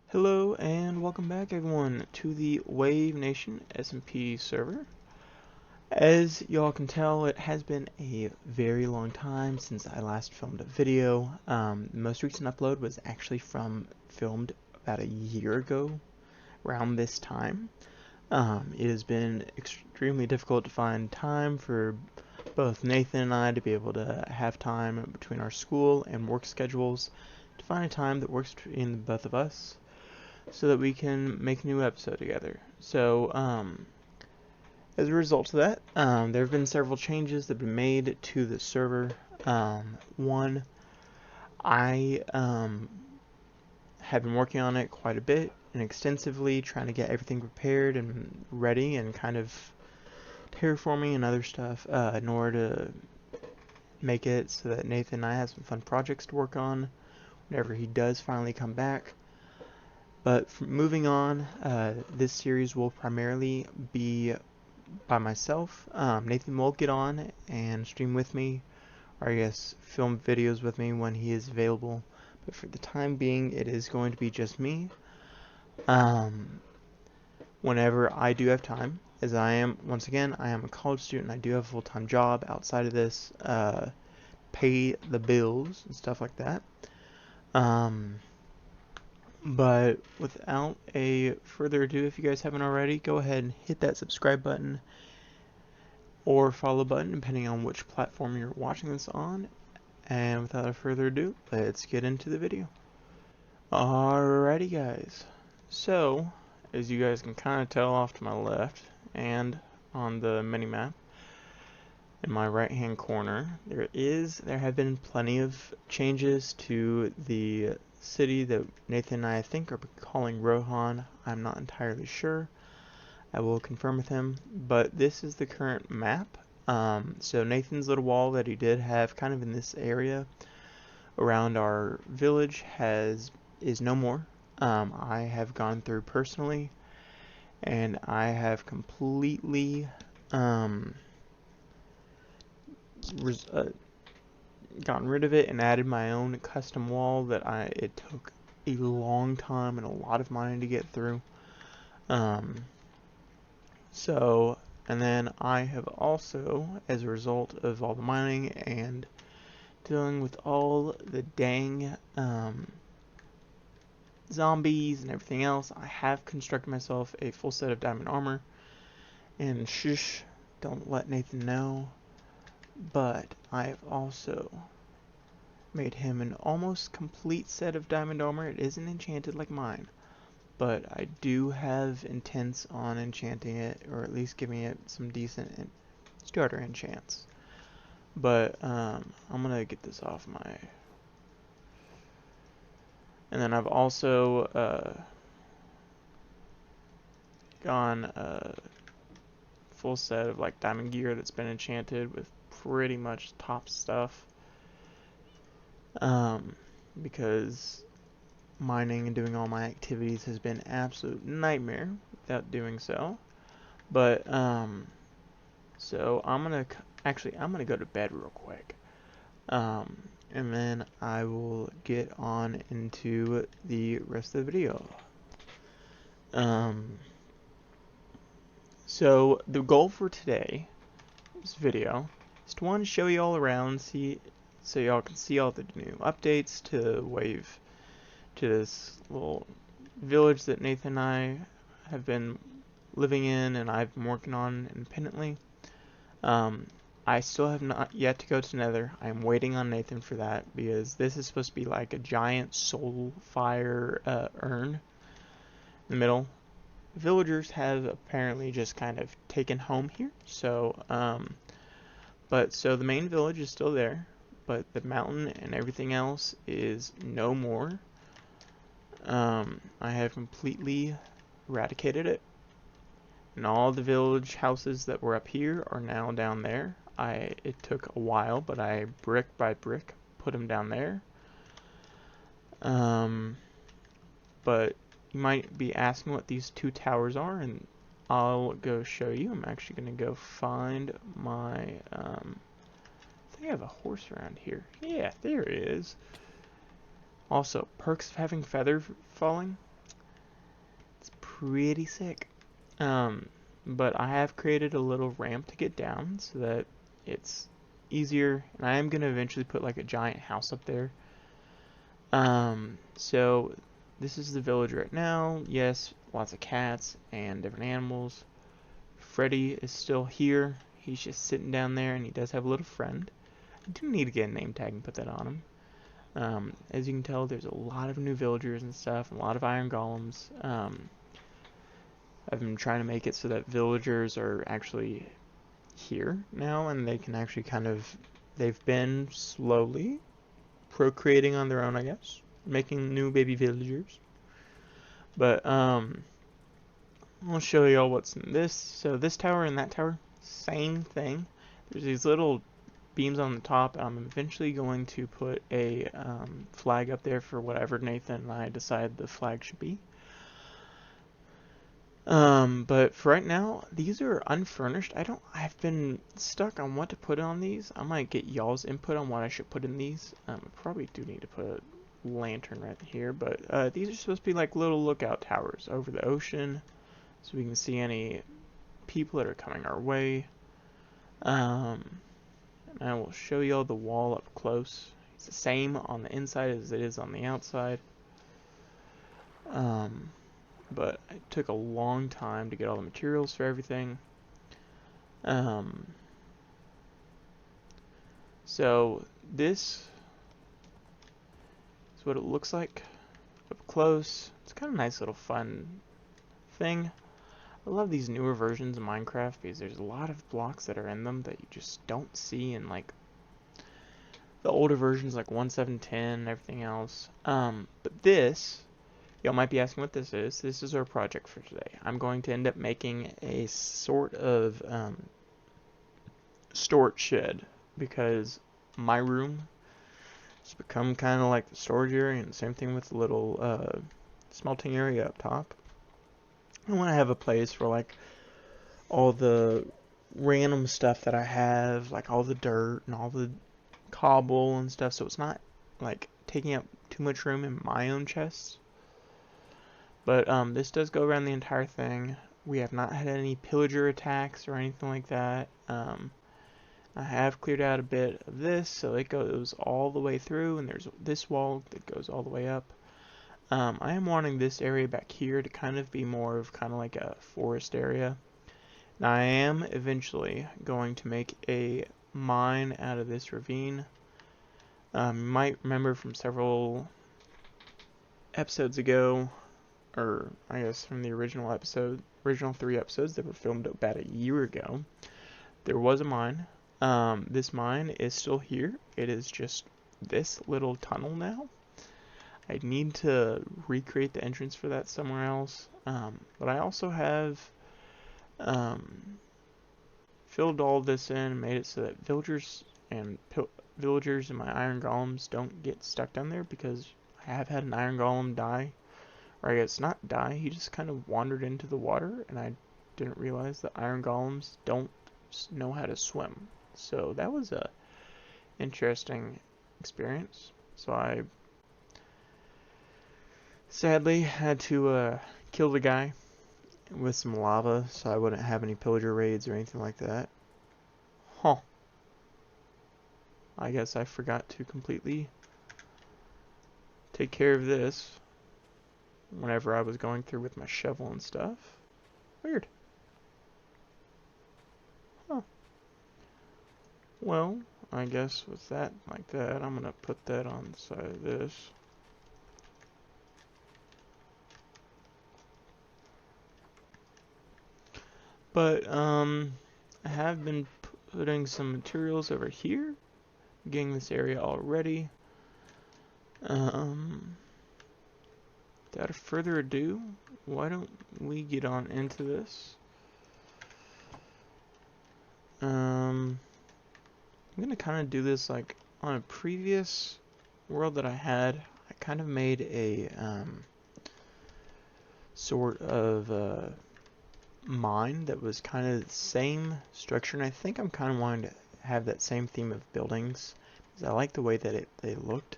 Hello and welcome back everyone to the Wave Nation SMP server. As y'all can tell, it has been a very long time since I last filmed a video. The most recent upload was actually filmed about a year ago, around this time. It has been extremely difficult to find time for both Nathan and I to be able to have time between our school and work schedules to find a time that works between both of us, so that we can make a new episode together. So, as a result of that, there have been several changes that have been made to the server. One, I have been working on it quite a bit and extensively, trying to get everything prepared and ready and kind of terraforming and other stuff in order to make it so that Nathan and I have some fun projects to work on whenever he does finally come back. But moving on, this series will primarily be by myself. Nathan will get on and stream with me, or I guess film videos with me when he is available. But for the time being, it is going to be just me. Whenever I do have time, as I am, once again, I am a college student. I do have a full-time job outside of this, pay the bills and stuff like that. But without a further ado, if you guys haven't already, go ahead and hit that subscribe button or follow button, depending on which platform you're watching this on. And without a further ado, let's get into the video. Alrighty guys, so as you guys can kind of tell off to my left and on the mini-map in my right hand corner, there have been plenty of changes to the city that Nathan and I think are calling Rohan. I'm not entirely sure. I will confirm with him, but this is the current map. So Nathan's little wall that he did have kind of in this area around our village is no more. I have gone through personally, and I have completely gotten rid of it and added my own custom wall that it took a long time and a lot of money to get through. And then I have also, as a result of all the mining and dealing with all the dang zombies and everything else, I have constructed myself a full set of diamond armor. And shush, don't let Nathan know, but I have also made him an almost complete set of diamond armor. It isn't enchanted like mine, but I do have intents on enchanting it, or at least giving it some decent starter enchants. But I'm gonna get this off my... And then I've also gone full set of like diamond gear that's been enchanted with pretty much top stuff, because mining and doing all my activities has been an absolute nightmare without doing so. But so I'm gonna go to bed real quick, and then I will get on into the rest of the video. So the goal for today's video is to, one, show you all around, so y'all can see all the new updates to this little village that Nathan and I have been living in and I've been working on independently. I still have not yet to go to Nether. I'm waiting on Nathan for that, because this is supposed to be like a giant soul fire urn in the middle. Villagers have apparently just kind of taken home here, so so the main village is still there, but the mountain and everything else is no more. I have completely eradicated it, and all the village houses that were up here are now down there. It took a while, but I brick by brick put them down there. But you might be asking what these two towers are, and I'll go show you. I'm actually going to go find my, I think I have a horse around here. Yeah, there it is. Also, perks of having feather falling. pretty sick. But I have created a little ramp to get down so that it's easier, and I am going to eventually put like a giant house up there. So this is the village right now. Yes, lots of cats and different animals. Freddy is still here. He's just sitting down there, and he does have a little friend. I do need to get a name tag and put that on him. As you can tell, there's a lot of new villagers and stuff, and a lot of iron golems. I've been trying to make it so that villagers are actually here now, and they can actually they've been slowly procreating on their own, I guess, making new baby villagers. But, I'll show y'all what's in this. So this tower and that tower, same thing. There's these little beams on the top, and I'm eventually going to put a flag up there for whatever Nathan and I decide the flag should be. But for right now, these are unfurnished. I've been stuck on what to put on these. I might get y'all's input on what I should put in these. I probably do need to put a lantern right here, but these are supposed to be like little lookout towers over the ocean, so we can see any people that are coming our way. And I will show y'all the wall up close. It's the same on the inside as it is on the outside. But it took a long time to get all the materials for everything. So this is what it looks like up close. It's kind of a nice little fun thing. I love these newer versions of Minecraft because there's a lot of blocks that are in them that you just don't see in like the older versions like 1.7.10 and everything else. But this, y'all might be asking what this is. This is our project for today. I'm going to end up making a sort of storage shed because my room has become kind of like the storage area, and same thing with the little smelting area up top. I want to have a place for like all the random stuff that I have, like all the dirt and all the cobble and stuff, so it's not like taking up too much room in my own chest. But this does go around the entire thing. We have not had any pillager attacks or anything like that. I have cleared out a bit of this, so it goes all the way through, and there's this wall that goes all the way up. I am wanting this area back here to kind of be more of kind of like a forest area. Now I am eventually going to make a mine out of this ravine. You might remember from several episodes ago, or I guess from the original 3 episodes that were filmed about a year ago, there was a mine. This mine is still here. It is just this little tunnel now. I need to recreate the entrance for that somewhere else. But I also have filled all this in and made it so that villagers and my iron golems don't get stuck down there, because I have had an iron golem die. Or I guess not die, he just kind of wandered into the water, and I didn't realize that iron golems don't know how to swim. So that was a interesting experience. So I sadly had to kill the guy with some lava so I wouldn't have any pillager raids or anything like that. Huh. I guess I forgot to completely take care of this whenever I was going through with my shovel and stuff. Weird. Huh. Well, I guess with that like that, I'm gonna put that on the side of this. But, I have been putting some materials over here, getting this area all ready. Without further ado, why don't we get on into this? I'm gonna kind of do this like on a previous world that I had. I kind of made a, sort of, mine that was kind of the same structure, and I think I'm kind of wanting to have that same theme of buildings because I like the way that they looked.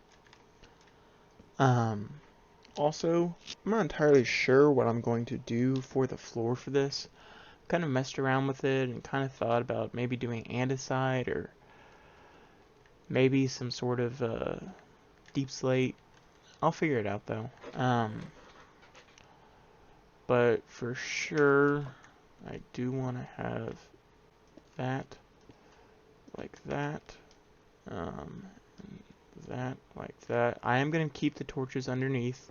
Also, I'm not entirely sure what I'm going to do for the floor for this. Kind of messed around with it and kind of thought about maybe doing andesite or maybe some sort of deep slate. I'll figure it out though. But for sure, I do want to have that like that, that like that. I am going to keep the torches underneath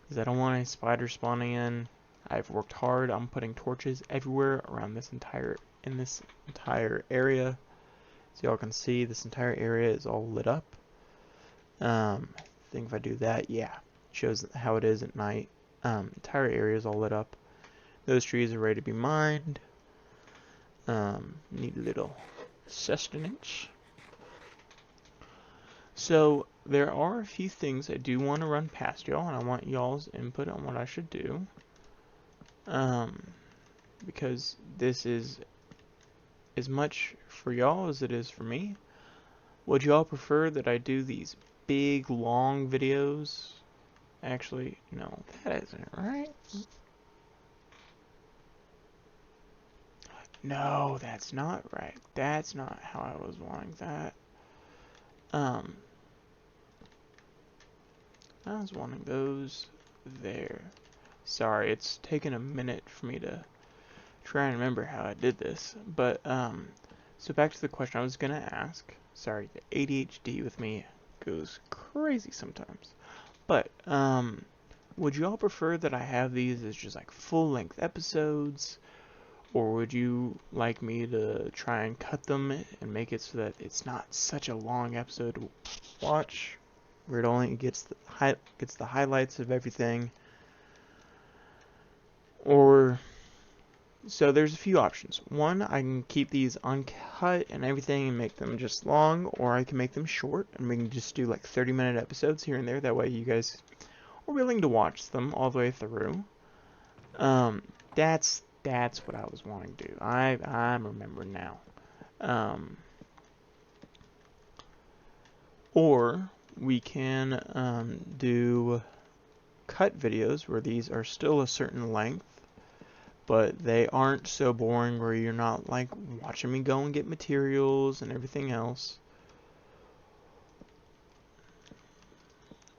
because I don't want any spiders spawning in. I've worked hard on putting torches everywhere around this entire area. So y'all can see this entire area is all lit up. I think if I do that, yeah, shows how it is at night. Entire area is all lit up. Those trees are ready to be mined. Need a little sustenance. So there are a few things I do want to run past y'all, and I want y'all's input on what I should do. Because this is as much for y'all as it is for me. Would y'all prefer that I do these big, long videos? Actually, no, that isn't right. No, that's not right. That's not how I was wanting that. I was wanting those there. Sorry, it's taken a minute for me to try and remember how I did this. But, so back to the question I was gonna ask. Sorry, the ADHD with me goes crazy sometimes. But, would you all prefer that I have these as just like full-length episodes? Or would you like me to try and cut them and make it so that it's not such a long episode to watch, where it only gets the highlights of everything? Or so there's a few options. One, I can keep these uncut and everything and make them just long, or I can make them short and we can just do like 30-minute episodes here and there. That way you guys are willing to watch them all the way through. That's what I was wanting to do. I'm remembering now. Or we can do cut videos where these are still a certain length, but they aren't so boring where you're not like watching me go and get materials and everything else.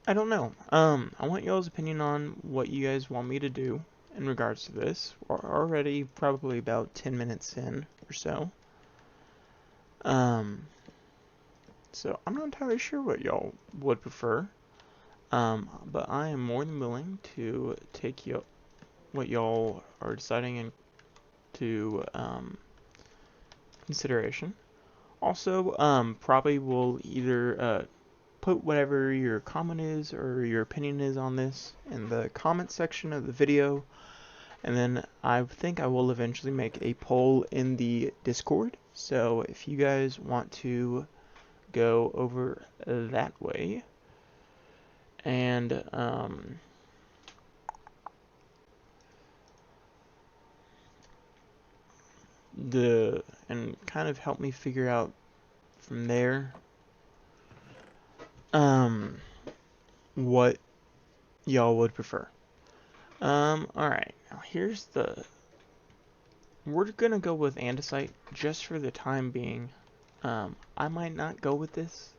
I don't know. I want y'all's opinion on what you guys want me to do in regards to this. We're already probably about 10 minutes in or so. So I'm not entirely sure what y'all would prefer. But I am more than willing to take what y'all are deciding into consideration. Also, probably will either put whatever your comment is or your opinion is on this in the comment section of the video, and then I think I will eventually make a poll in the Discord. So if you guys want to go over that way and kind of help me figure out from there what y'all would prefer. Alright, now we're gonna go with andesite just for the time being. I might not go with this.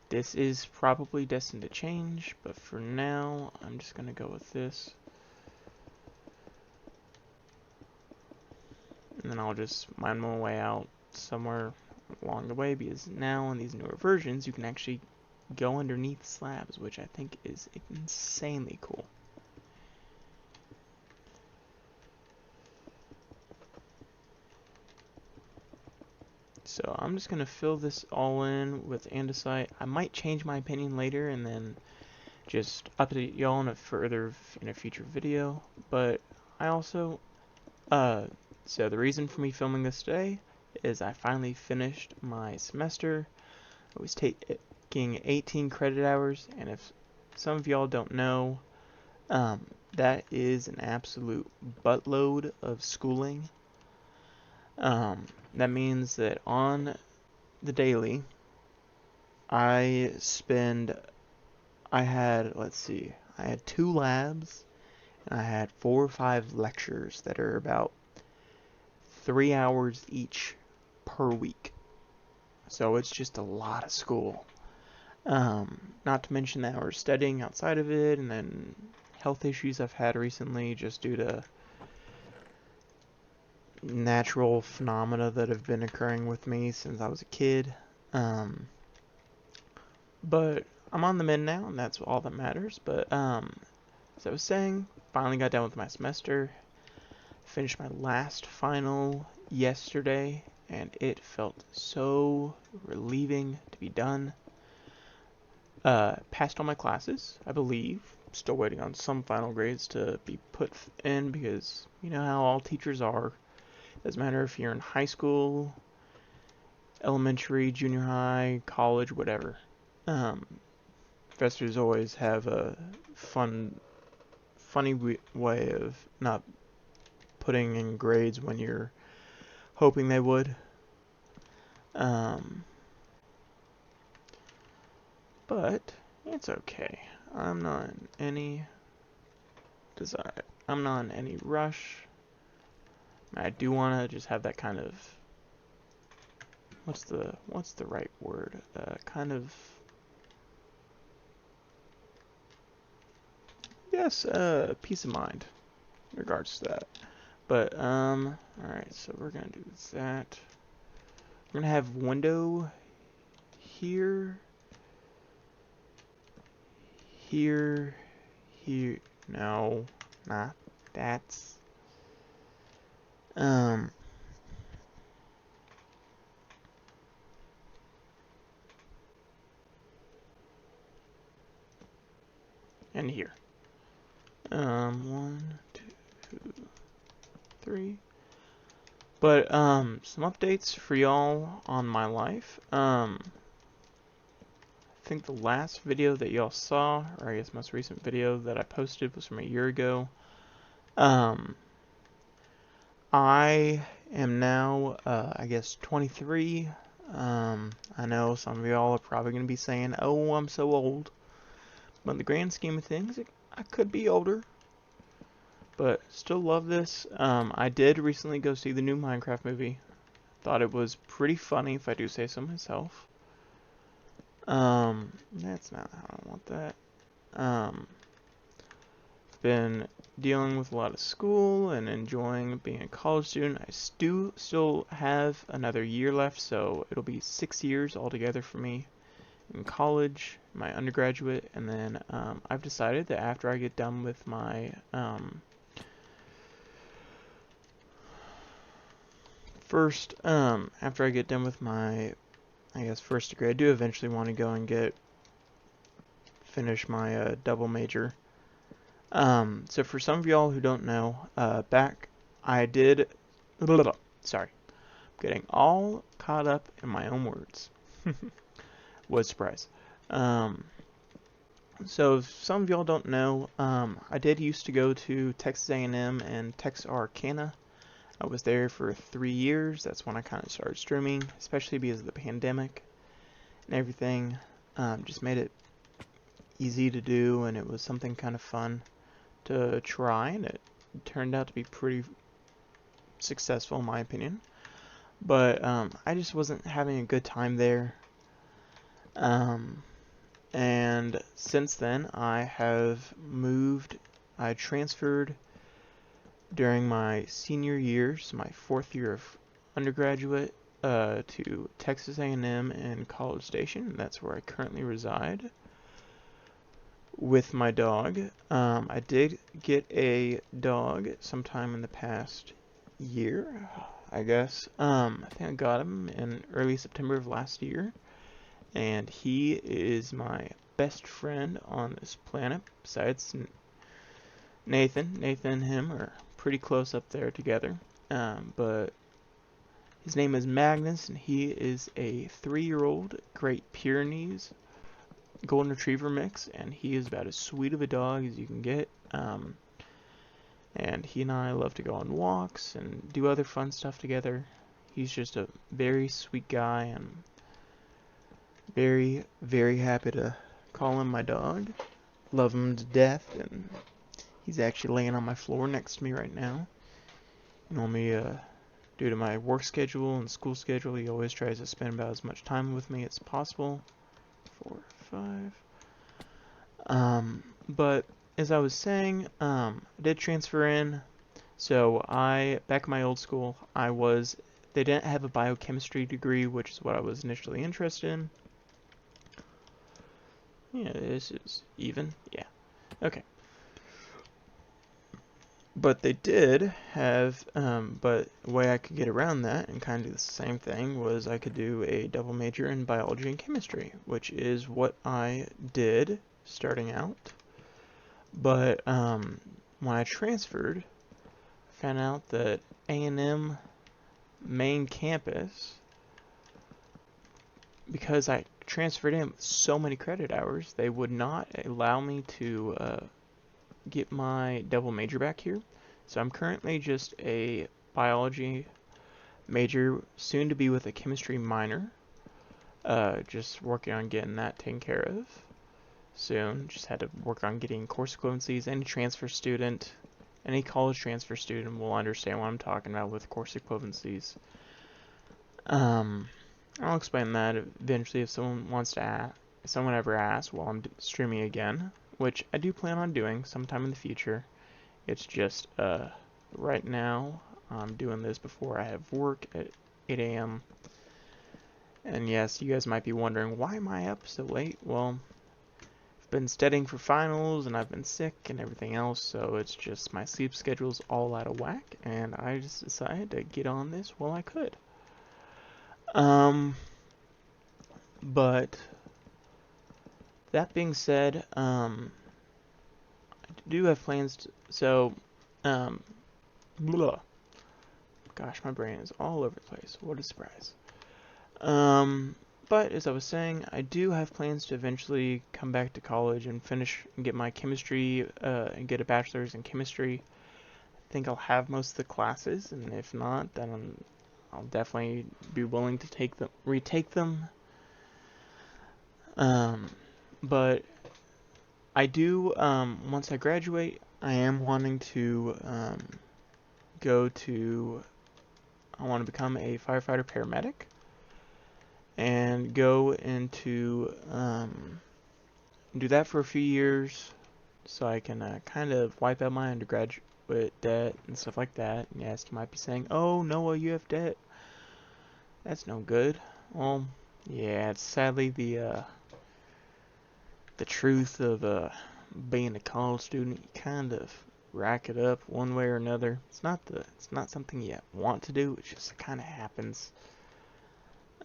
This is probably destined to change, but for now, I'm just gonna go with this. And then I'll just mine my way out somewhere along the way, because now in these newer versions, you can actually go underneath slabs, which I think is insanely cool. So I'm just going to fill this all in with andesite. I might change my opinion later and then just update y'all in a future video. But I also, so the reason for me filming this today is I finally finished my semester. I was taking 18 credit hours, and if some of y'all don't know, that is an absolute buttload of schooling. That means that on the daily, I spend, I had, let's see, I had 2 labs, and I had 4 or 5 lectures that are about 3 hours each per week. So it's just a lot of school. Not to mention the hours studying outside of it, and then health issues I've had recently just due to natural phenomena that have been occurring with me since I was a kid. But I'm on the mend now, and that's all that matters. But as I was saying, finally got done with my semester. Finished my last final yesterday, and it felt so relieving to be done. Passed all my classes, I believe. Still waiting on some final grades to be put in because you know how all teachers are. Doesn't matter if you're in high school, elementary, junior high, college, whatever. Professors always have a funny way of not putting in grades when you're hoping they would. But it's okay. I'm not in any I'm not in any rush. I do want to just have that kind of what's the right word? Kind of yes, peace of mind in regards to that. But alright, so we're gonna do that. We're gonna have window here, here, here. No, not that's and here. 1, 2, 3. But some updates for y'all on my life. I think the last video that y'all saw, or I guess most recent video that I posted was from a year ago. I am now, I guess 23. I know some of y'all are probably going to be saying, oh, I'm so old. But in the grand scheme of things, I could be older. But still love this. I did recently go see the new Minecraft movie. Thought it was pretty funny, if I do say so myself. That's not how I want that. Been dealing with a lot of school and enjoying being a college student. I still have another year left, so it'll be 6 years altogether for me in college, my undergraduate, and then I've decided that after I get done with my after I get done with my, I guess, first degree, I do eventually want to go and finish my double major. So for some of y'all who don't know, sorry, I'm getting all caught up in my own words. What a surprise. So if some of y'all don't know, I did used to go to Texas A&M and Texarkana. I was there for 3 years. That's when I kind of started streaming, especially because of the pandemic and everything. Just made it easy to do, and it was something kind of fun to try, and it turned out to be pretty successful in my opinion. But I just wasn't having a good time there. And since then, I transferred during my senior year, so my 4th year of undergraduate, to Texas A&M and College Station, and that's where I currently reside with my dog. I did get a dog sometime in the past year, I guess. I think I got him in early September of last year, and he is my best friend on this planet besides Nathan. Nathan and him are pretty close up there together, but his name is Magnus, and he is a 3-year-old Great Pyrenees Golden Retriever mix, and he is about as sweet of a dog as you can get. And he and I love to go on walks and do other fun stuff together. He's just a very sweet guy, and Very, very happy to call him my dog. Love him to death, and he's actually laying on my floor next to me right now. Normally, due to my work schedule and school schedule, he always tries to spend about as much time with me as possible. 4, 5. But as I was saying, I did transfer in. So back in my old school, they didn't have a biochemistry degree, which is what I was initially interested in. Yeah, this is even. Yeah. Okay. But they did have, but the way I could get around that and kind of do the same thing was I could do a double major in biology and chemistry, which is what I did starting out. But when I transferred, I found out that A&M main campus, because I transferred in with so many credit hours, they would not allow me to get my double major back here. So I'm currently just a biology major, soon to be with a chemistry minor. Just working on getting that taken care of soon. Just had to work on getting course equivalencies. Any college transfer student will understand what I'm talking about with course equivalencies. I'll explain that eventually if someone ever asks while I'm streaming again, which I do plan on doing sometime in the future. It's just right now I'm doing this before I have work at 8 a.m. And yes, you guys might be wondering, why am I up so late? Well, I've been studying for finals and I've been sick and everything else, so it's just my sleep schedule's all out of whack, and I just decided to get on this while I could. But that being said, I do have plans to, blah. Gosh, my brain is all over the place. What a surprise. But as I was saying, I do have plans to eventually come back to college and get my chemistry, and get a bachelor's in chemistry. I think I'll have most of the classes, and if not, then I'll definitely be willing to retake them. But I do, once I graduate, I am wanting to, I want to become a firefighter paramedic and go into, do that for a few years so I can kind of wipe out my undergraduate debt and stuff like that. And yes, you might be saying, oh, Noah, you have debt. That's no good. Well, yeah, it's sadly the truth of being a college student. You kind of rack it up one way or another. It's not something you want to do. It just kind of happens.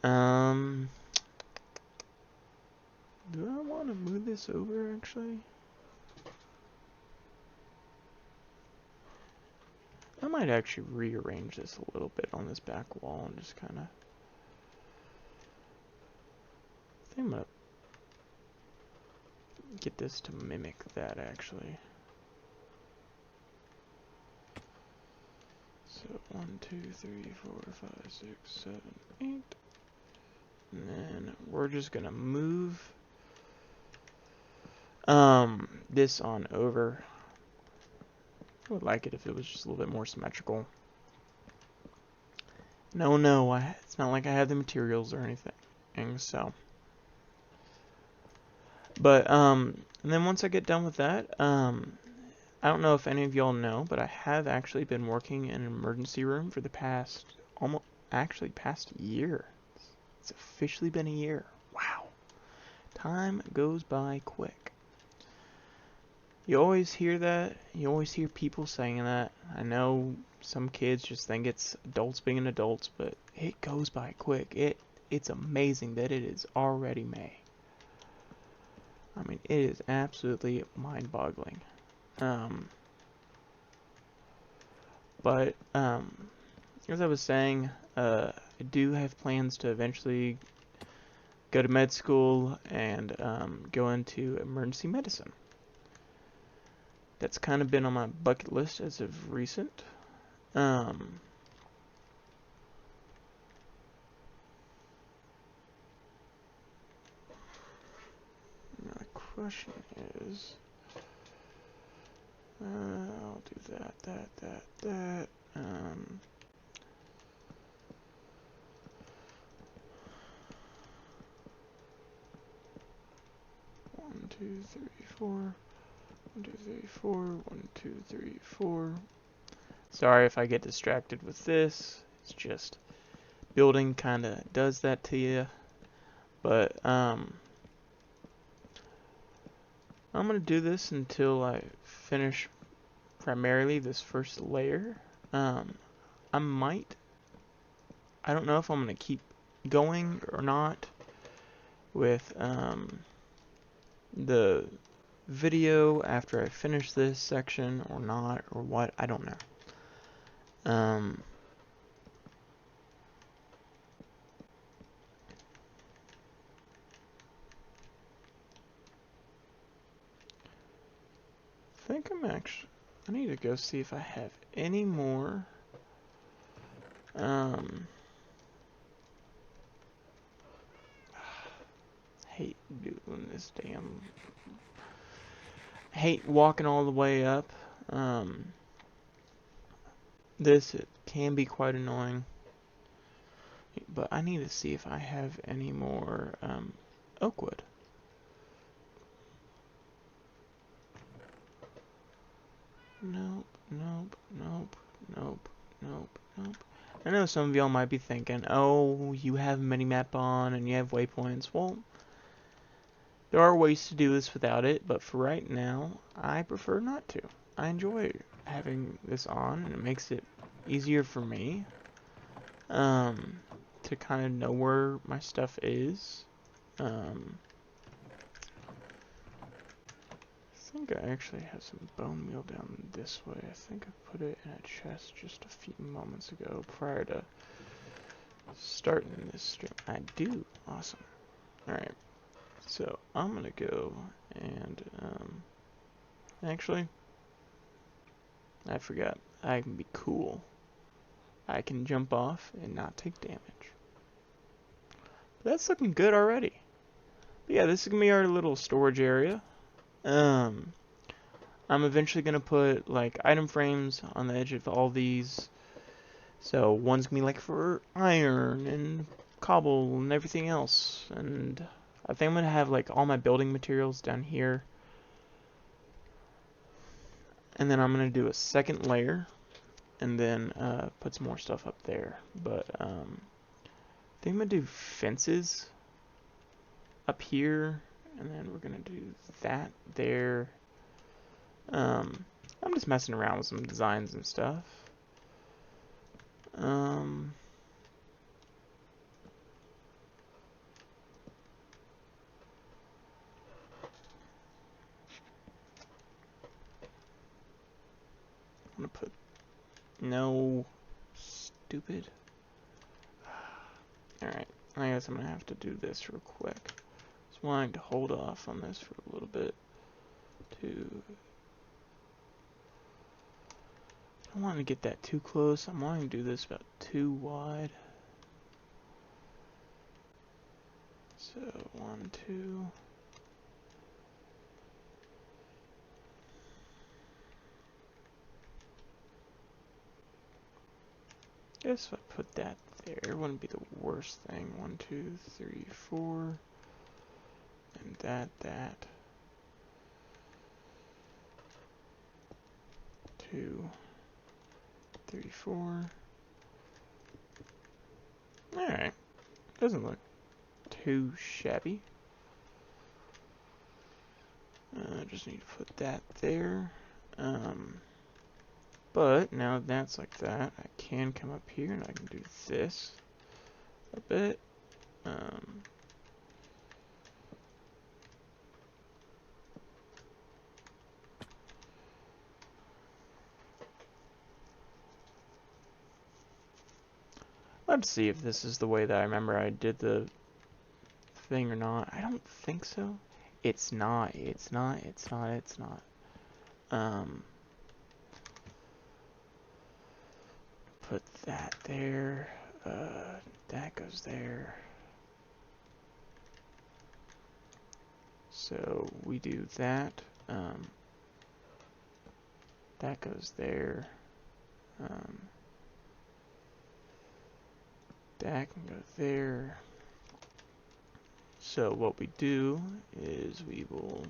Do I want to move this over actually? I might actually rearrange this a little bit on this back wall and just kind of. I think I'm gonna get this to mimic that actually. So 1, 2, 3, 4, 5, 6, 7, 8. And then we're just gonna move this on over. I would like it if it was just a little bit more symmetrical. No, it's not like I have the materials or anything, so. But, and then once I get done with that, I don't know if any of y'all know, but I have actually been working in an emergency room for the past year. It's officially been a year. Wow. Time goes by quick. You always hear that. You always hear people saying that. I know some kids just think it's adults being adults, but it goes by quick. It's amazing that it is already May. I mean, it is absolutely mind-boggling. But as I was saying, I do have plans to eventually go to med school and go into emergency medicine. That's kind of been on my bucket list as of recent. question is, I'll do that. 1, 2, 3, 4. 1, 2, 3, 4. 1, 2, 3, 4. Sorry if I get distracted with this. It's just building kind of does that to you. But I'm gonna do this until I finish primarily this first layer. I don't know if I'm gonna keep going or not with the video after I finish this section or not, or what, I don't know. I think I need to go see if I have any more hate doing this hate walking all the way up. It can be quite annoying, but I need to see if I have any more oak wood. Nope. I know some of y'all might be thinking, oh, you have Minimap on and you have waypoints. Well, there are ways to do this without it, but for right now, I prefer not to. I enjoy having this on, and it makes it easier for me to kind of know where my stuff is. I think I actually have some bone meal down this way. I think I put it in a chest just a few moments ago prior to starting this stream. I do. Awesome. Alright. So I'm gonna go and actually, I forgot. I can be cool. I can jump off and not take damage. But that's looking good already. But yeah, this is gonna be our little storage area. I'm eventually gonna put like item frames on the edge of all these. So one's gonna be like for iron and cobble and everything else. And I think I'm gonna have like all my building materials down here. And then I'm gonna do a second layer and then put some more stuff up there. But I think I'm gonna do fences up here, and then we're gonna do that there. I'm just messing around with some designs and stuff. I'm gonna put no stupid. Alright, I guess I'm gonna have to do this real quick. Just wanting to hold off on this for a little bit. I don't want to get that too close. I'm wanting to do this about 2 wide. So 1, 2. Guess if I put that there, it wouldn't be the worst thing. 1, 2, 3, 4, and that. 2, 3, 4. Alright. Doesn't look too shabby. Just need to put that there. But now that's like that, I can come up here and I can do this a bit. Let's see if this is the way that I remember I did the thing or not. I don't think so. It's not. Put that there. That goes there. So we do that. That goes there. That can go there. So what we do is we will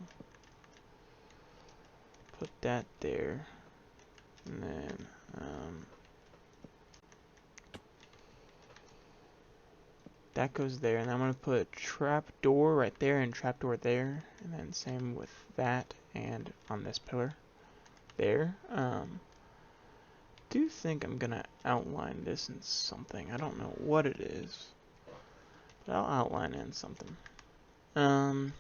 put that there, and then that goes there, and I'm going to put trapdoor right there and trapdoor there, and then same with that and on this pillar there. Do think I'm going to outline this in something. I don't know what it is, but I'll outline it in something. And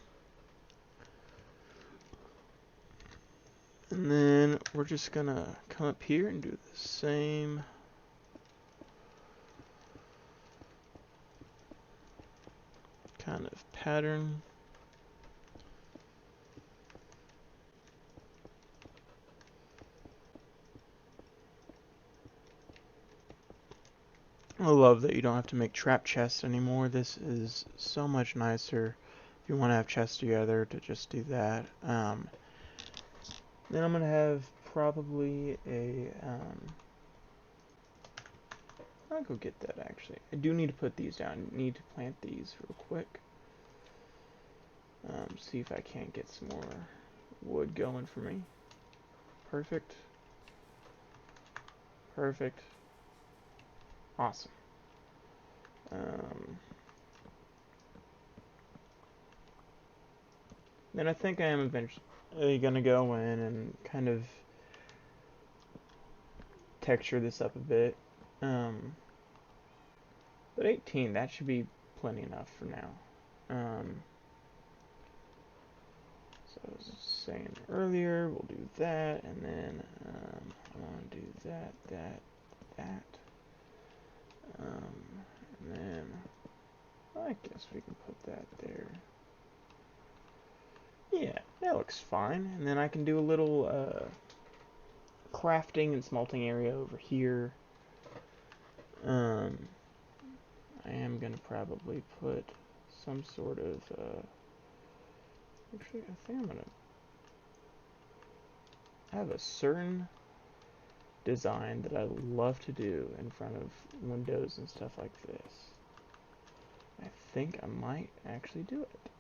then we're just going to come up here and do the same. Kind of pattern. I love that you don't have to make trap chests anymore. This is so much nicer if you want to have chests together to just do that. Then I'm going to have probably a... I'll go get that actually. I do need to put these down. I need to plant these real quick. See if I can't get some more wood going for me. Perfect. Perfect. Awesome. Then I think I am eventually gonna go in and kind of texture this up a bit. But 18, that should be plenty enough for now. So I was saying earlier, we'll do that, and then I want to do that. And then I guess we can put that there. Yeah, that looks fine. And then I can do a little crafting and smelting area over here. I am gonna probably put some sort of actually I think I'm gonna have a certain design that I love to do in front of windows and stuff like this. I think I might actually do it.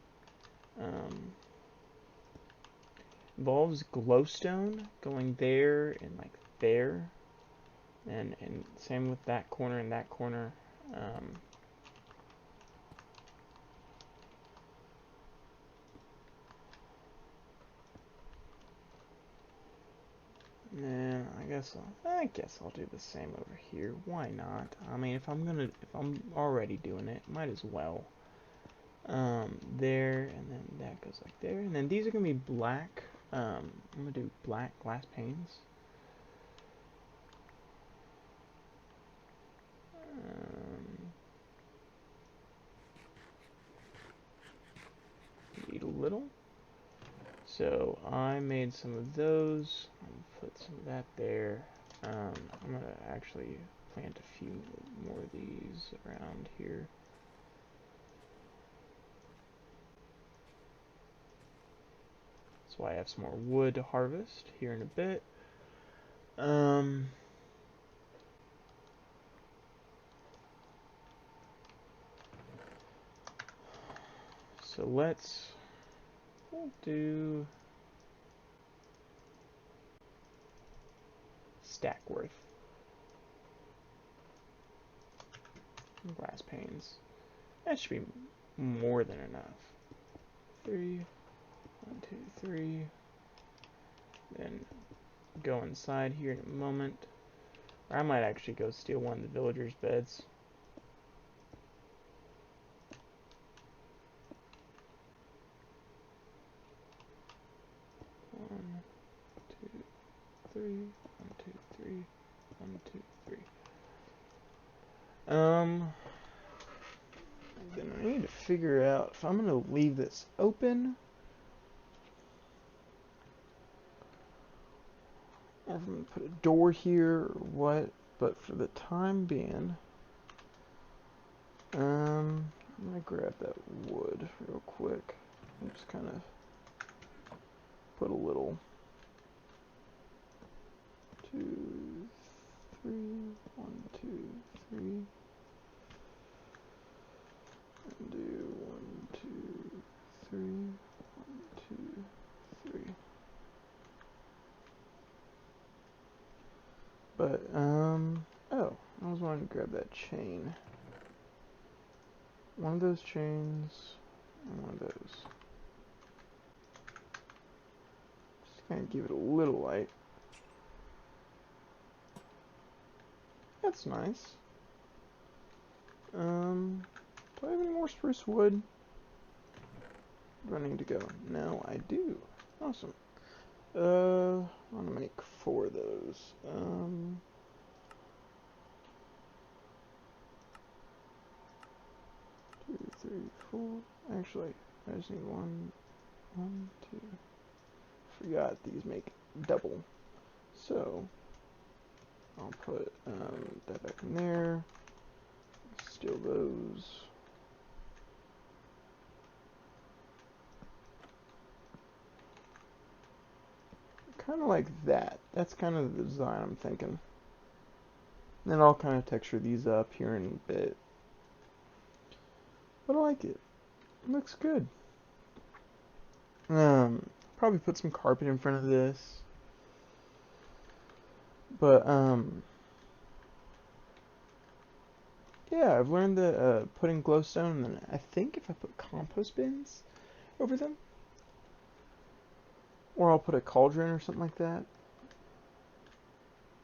Involves glowstone going there and like there, and same with that corner and that corner. And I guess I'll do the same over here. Why not? I mean, if I'm already doing it, might as well. There, and then that goes like there, and then these are gonna be black. I'm gonna do black glass panes. Need a little. So I made some of those. I'll put some of that there. I'm gonna actually plant a few more of these around here. That's why I have some more wood to harvest here in a bit. So we'll do stack worth glass panes. That should be more than enough. 3, 1, 2, 3. Then go inside here in a moment. Or I might actually go steal one of the villagers' beds. One, 2, 3. 1, 2, 3. 1, 2, 3. Then I need to figure out if I'm gonna leave this open or if I'm gonna put a door here or what. But for the time being, I'm gonna grab that wood real quick and just kind of put a little 2, 3, 1, 2, 3, and do 1, 2, 3, 1, 2, 3. But oh, I was wanting to grab that chain. One of those chains and one of those. Just kind of give it a little light. That's nice. Do I have any more spruce wood? Do I need to go? No, I do. Awesome. I'm gonna make 4 of those. 2, 3, 4. Actually, I just need 1, 2. Forgot these make double. So I'll put that back in there. Steal those. Kind of like that. That's kind of the design I'm thinking. Then I'll kind of texture these up here in a bit. But I like it. It looks good. Probably put some carpet in front of this. But yeah, I've learned that putting glowstone, and then I think if I put compost bins over them, or I'll put a cauldron or something like that.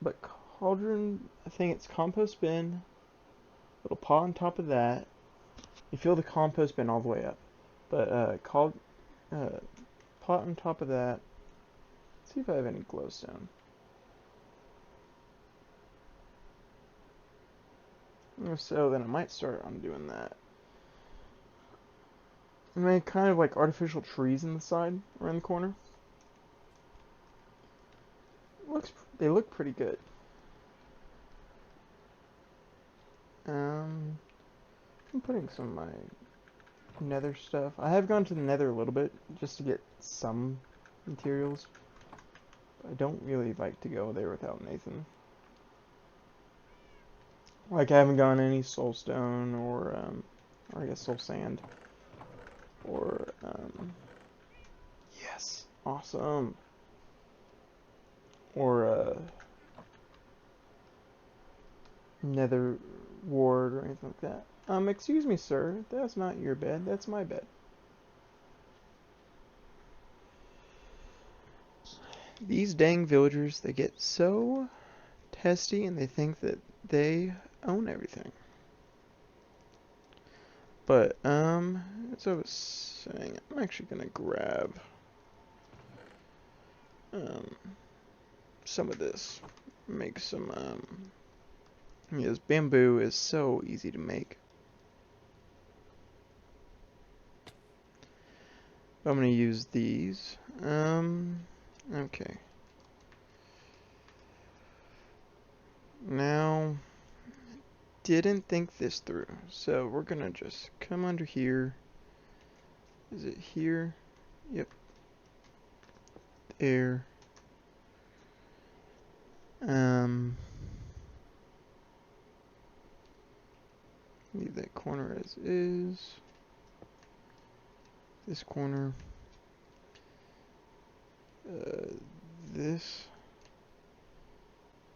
But cauldron, I think it's compost bin, little pot on top of that. You fill the compost bin all the way up. But pot on top of that. Let's see if I have any glowstone. If so, then I might start on doing that. I made kind of like artificial trees in the side, around the corner. They look pretty good. I'm putting some of my nether stuff. I have gone to the nether a little bit just to get some materials. I don't really like to go there without Nathan. Like I haven't gone any soulstone or I guess soul sand or yes, awesome. Or nether ward or anything like that. Excuse me, sir, that's not your bed, that's my bed. These dang villagers, they get so testy and they think that they own everything. But, as I was saying, I'm actually gonna grab some of this. Make some, yes, bamboo is so easy to make. I'm gonna use these. Okay. Now, didn't think this through, so we're gonna just come under here. Is it here? Yep. There. Leave that corner as is. This corner. This.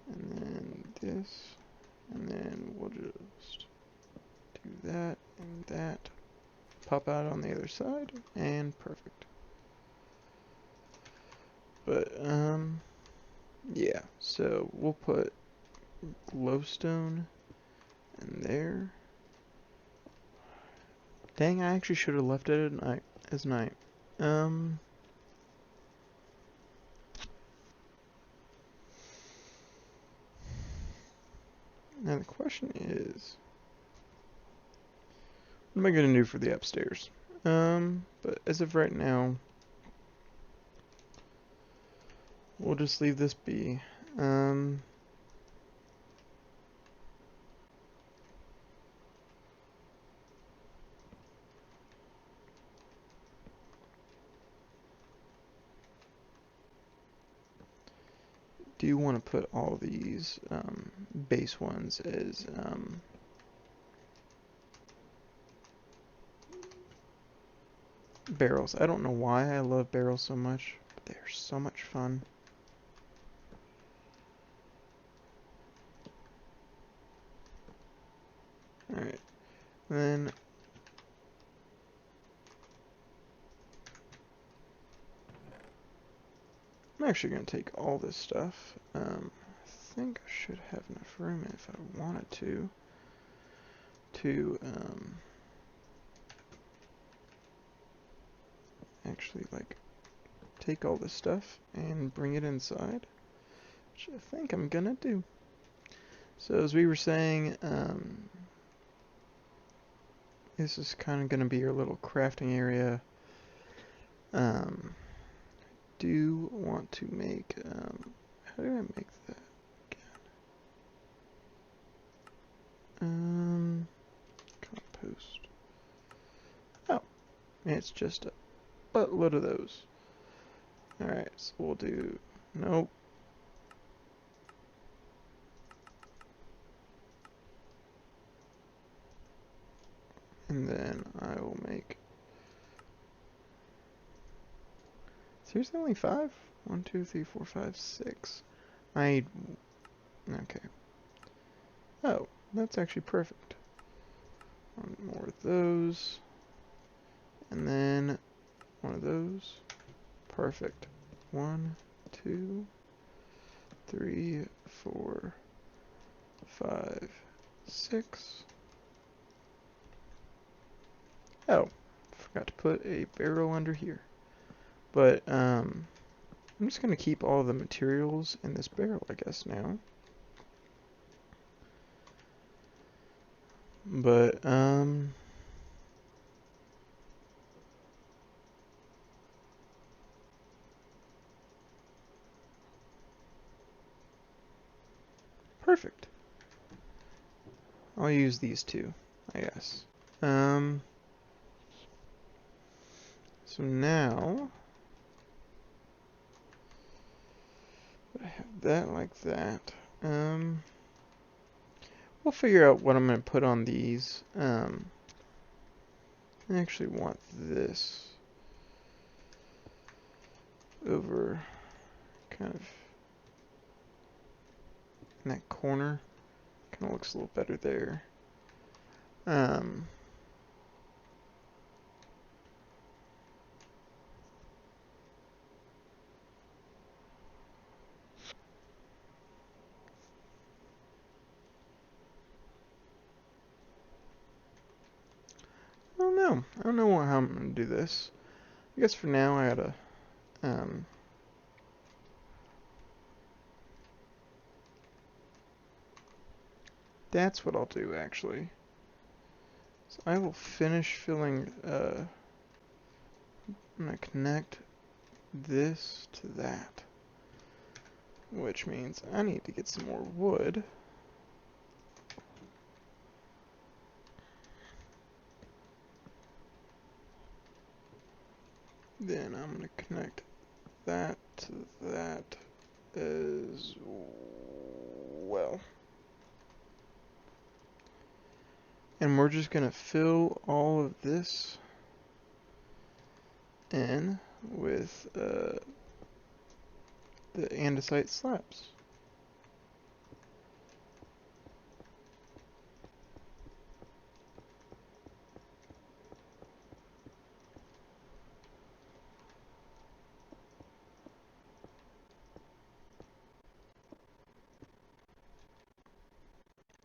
And then this. And then we'll just do that and that. Pop out on the other side. And perfect. But, yeah. So we'll put glowstone in there. Dang, I actually should have left it as night. Now the question is, what am I gonna do for the upstairs? But as of right now, we'll just leave this be. do want to put all these base ones as barrels. I don't know why I love barrels so much, but they are so much fun. Alright, then I'm actually going to take all this stuff. I think I should have enough room if I wanted to actually like take all this stuff and bring it inside, which I think I'm gonna do. So as we were saying, this is kind of gonna be your little crafting area. Do want to make, how do I make that again? Compost. Oh, it's just a buttload of those. Alright, so we'll do, nope. And then I will make, seriously only 5? 1, 2, 3, 4, 5, 6. I need, okay. Oh, that's actually perfect. One more of those. And then one of those. Perfect. 1, 2, 3, 4, 5, 6. Oh, forgot to put a barrel under here. But I'm just gonna keep all the materials in this barrel, I guess, now. But perfect. I'll use these two, I guess. So now I have that like that. We'll figure out what I'm going to put on these. I actually want this over kind of in that corner. Kind of looks a little better there. I don't know. I don't know how I'm going to do this. I guess for now I gotta, that's what I'll do actually. So I will finish filling, I'm gonna connect this to that. Which means I need to get some more wood. Then I'm going to connect that to that as well. And we're just going to fill all of this in with the andesite slabs.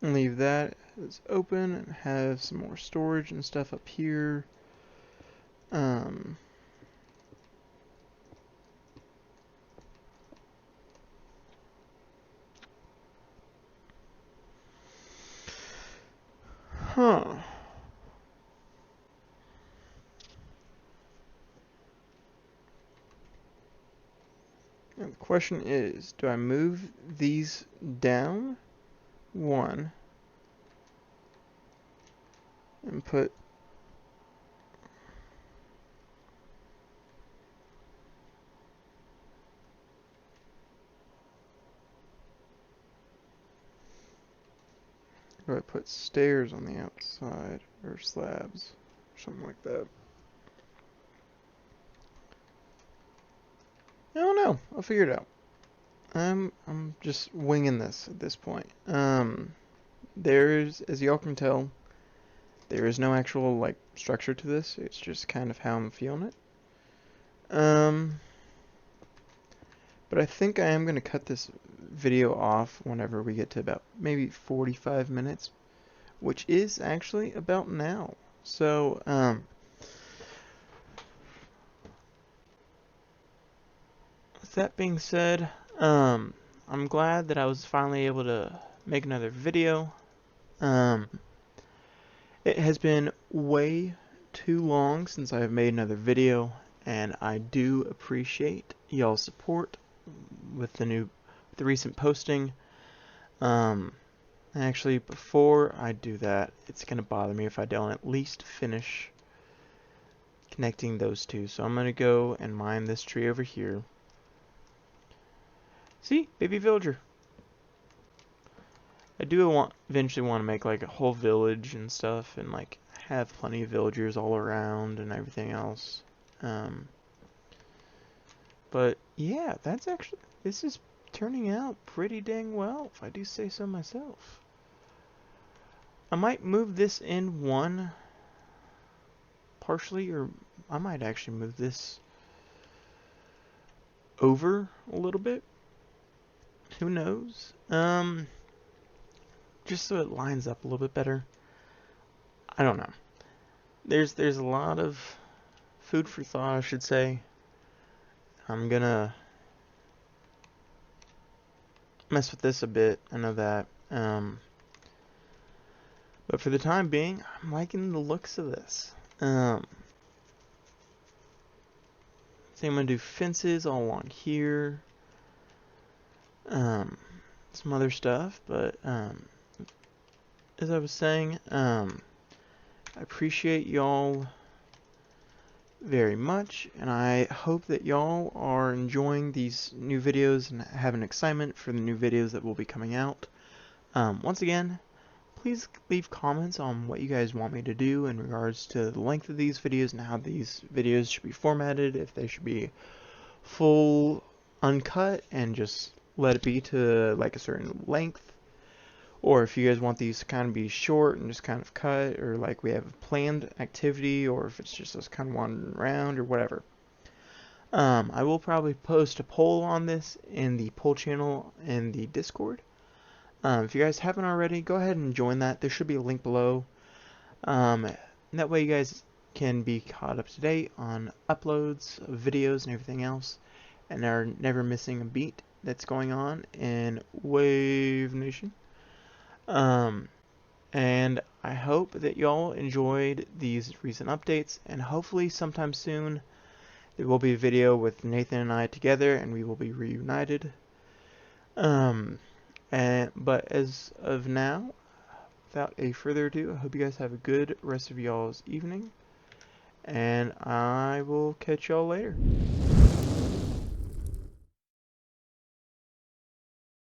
And leave that as open and have some more storage and stuff up here. And the question is, do I move these down one and put Or do I put stairs on the outside, or slabs, or something like that? I don't know. I'll figure it out. I'm just winging this at this point. There's, as y'all can tell, there is no actual like structure to this. It's just kind of how I'm feeling it. But I think I am gonna cut this video off whenever we get to about maybe 45 minutes, which is actually about now. So, with that being said, I'm glad that I was finally able to make another video. It has been way too long since I have made another video, and I do appreciate y'all's support with the recent posting. Actually, before I do that, it's gonna bother me if I don't at least finish connecting those two. So I'm gonna go and mine this tree over here. See, baby villager. I do eventually want to make like a whole village and stuff, and like have plenty of villagers all around and everything else. But yeah, this is turning out pretty dang well, if I do say so myself. I might move this in one partially, or I might actually move this over a little bit. Who knows? Just so it lines up a little bit better. I don't know. There's a lot of food for thought, I should say. I'm gonna mess with this a bit, I know that. But for the time being, I'm liking the looks of this. So I'm gonna do fences all along here. Some other stuff, but as I was saying, I appreciate y'all very much, and I hope that y'all are enjoying these new videos and having excitement for the new videos that will be coming out. Once again, please leave comments on what you guys want me to do in regards to the length of these videos and how these videos should be formatted, if they should be full uncut and just let it be to like a certain length, or if you guys want these to kind of be short and just kind of cut, or like we have a planned activity, or if it's just us kind of wandering around or whatever. I will probably post a poll on this in the poll channel in the Discord. If you guys haven't already, go ahead and join that. There should be a link below. That way you guys can be caught up to date on uploads of videos and everything else, and are never missing a beat that's going on in Wave Nation. And I hope that y'all enjoyed these recent updates, and hopefully sometime soon there will be a video with Nathan and I together, and we will be reunited. But as of now, without a further ado, I hope you guys have a good rest of y'all's evening, and I will catch y'all later.